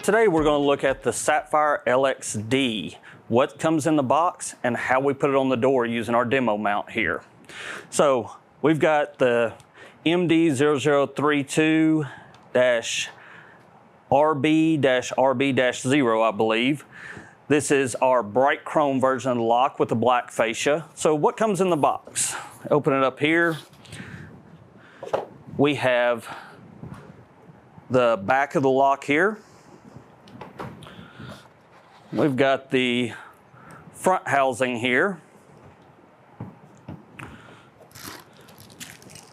Today we're going to look at the Saffire LXD, what comes in the box and how we put it on the door using our demo mount here. So we've got the MD0032-RB-RB-0, I believe. This is our bright chrome version of the lock with the black fascia. So what comes in the box? Open it up here. We have the back of the lock here. We've got the front housing here.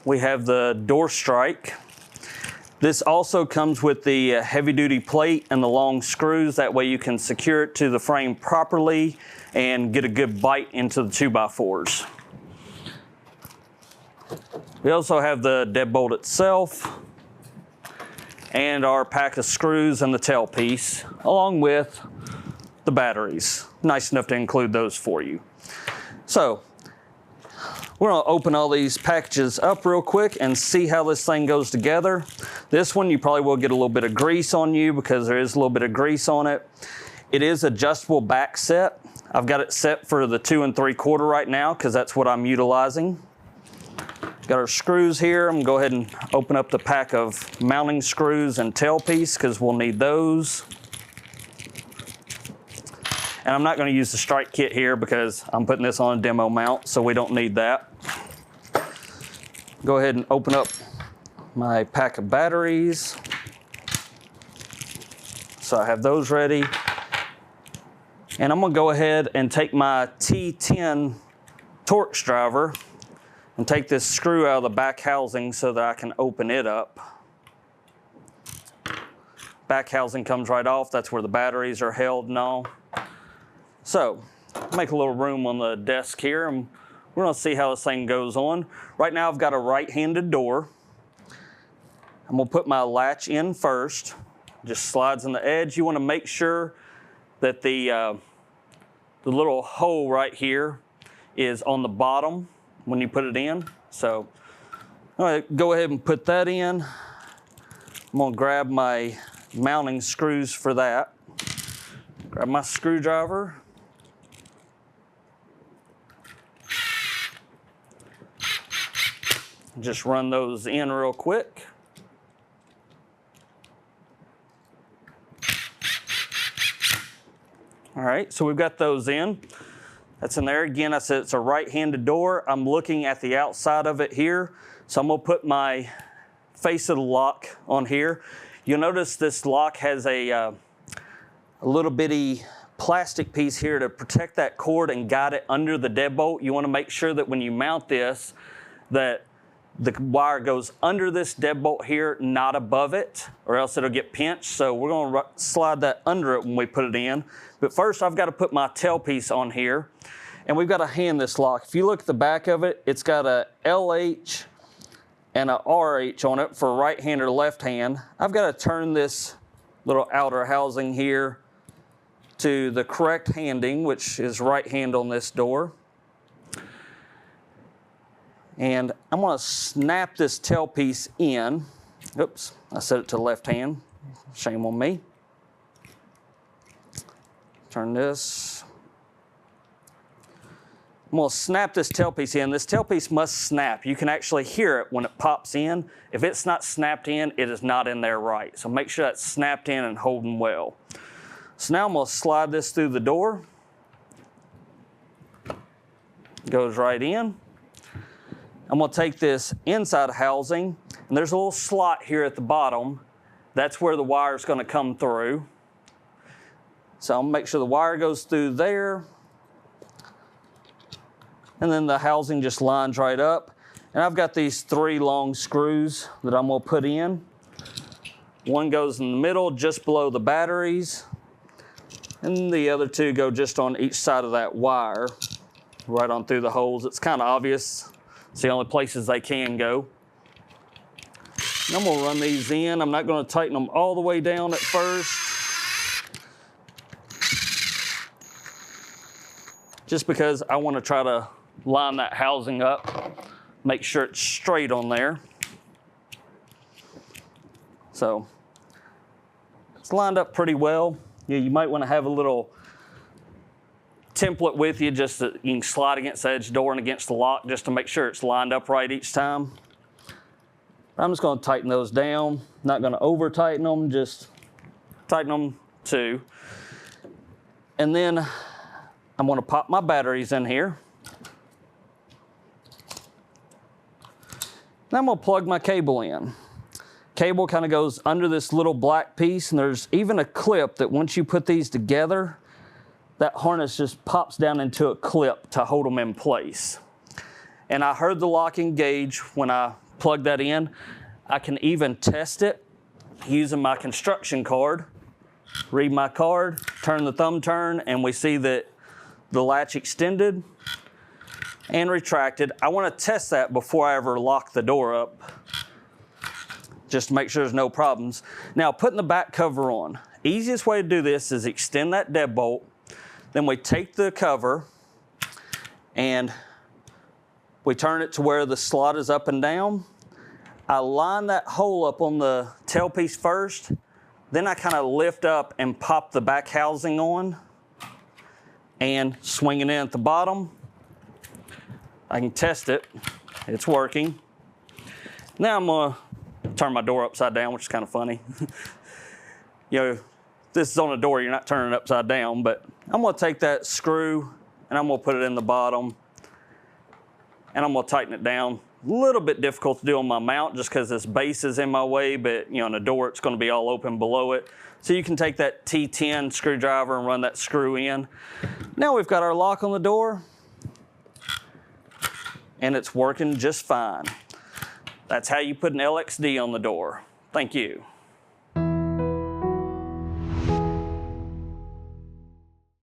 We have the door strike. This also comes with the heavy duty plate and the long screws. That way you can secure it to the frame properly and get a good bite into the 2x4s. We also have the deadbolt itself and our pack of screws and the tailpiece, along with the batteries. Nice enough to include those for you. So we're gonna open all these packages up real quick and see how this thing goes together. This one you probably will get a little bit of grease on you because there is a little bit of grease on it. It is adjustable back set. I've got it set for the 2 3/4 right now because that's what I'm utilizing. Got our screws here. I'm gonna go ahead and open up the pack of mounting screws and tailpiece because we'll need those. And I'm not going to use the strike kit here because I'm putting this on a demo mount, so we don't need that. Go ahead and open up my pack of batteries. So I have those ready. And I'm going to go ahead and take my T10 Torx driver and take this screw out of the back housing so that I can open it up. Back housing comes right off. That's where the batteries are held and all. So, make a little room on the desk here, and we're gonna see how this thing goes on. Right now I've got a right-handed door. I'm gonna put my latch in first. Just slides on the edge. You wanna make sure that the little hole right here is on the bottom when you put it in. So, all right, go ahead and put that in. I'm gonna grab my mounting screws for that. Grab my screwdriver. Just run those in real quick. All right, so we've got those in. That's in there. Again, I said it's a right-handed door. I'm looking at the outside of it here. So I'm gonna put my face of the lock on here. You'll notice this lock has a little bitty plastic piece here to protect that cord and guide it under the deadbolt. You wanna make sure that when you mount this, that the wire goes under this deadbolt here, not above it, or else it'll get pinched. So we're gonna slide that under it when we put it in. But first I've gotta put my tailpiece on here, and we've gotta hand this lock. If you look at the back of it, it's got a LH and a RH on it for right hand or left hand. I've gotta turn this little outer housing here to the correct handing, which is right hand on this door. And I'm gonna snap this tailpiece in. Oops, I set it to left hand. Shame on me. Turn this. I'm gonna snap this tailpiece in. This tailpiece must snap. You can actually hear it when it pops in. If it's not snapped in, it is not in there right. So make sure that's snapped in and holding well. So now I'm gonna slide this through the door. Goes right in. I'm gonna take this inside housing, and there's a little slot here at the bottom. That's where the wire is gonna come through. So I'm gonna make sure the wire goes through there. And then the housing just lines right up. And I've got these 3 long screws that I'm gonna put in. One goes in the middle, just below the batteries. And the other 2 go just on each side of that wire, right on through the holes. It's kind of obvious. It's the only places they can go. And I'm gonna run these in. I'm not gonna tighten them all the way down at first. Just because I wanna try to line that housing up, make sure it's straight on there. So It's lined up pretty well. You might want to have a little template with you just so you can slide against the edge of the door and against the lock just to make sure it's lined up right each time. I'm just going to tighten those down. Not going to over tighten them, just tighten them too. And then I'm going to pop my batteries in here. Then I'm going to plug my cable in. Cable kind of goes under this little black piece, and there's even a clip that once you put these together, that harness just pops down into a clip to hold them in place. And I heard the locking gauge when I plugged that in. I can even test it using my construction card. Read my card, turn the thumb turn, and we see that the latch extended and retracted. I want to test that before I ever lock the door up, just to make sure there's no problems. Now, putting the back cover on. Easiest way to do this is extend that deadbolt. Then we take the cover and we turn it to where the slot is up and down. I line that hole up on the tailpiece first. Then I kind of lift up and pop the back housing on and swing it in at the bottom. I can test it. It's working. Now I'm going to turn my door upside down, which is kind of funny. You know, this is on a door, you're not turning it upside down, but I'm going to take that screw and I'm going to put it in the bottom and I'm going to tighten it down. A little bit difficult to do on my mount just because this base is in my way, but you know, on the door it's going to be all open below it. So you can take that T10 screwdriver and run that screw in. Now we've got our lock on the door and it's working just fine. That's how you put an LXD on the door. Thank you.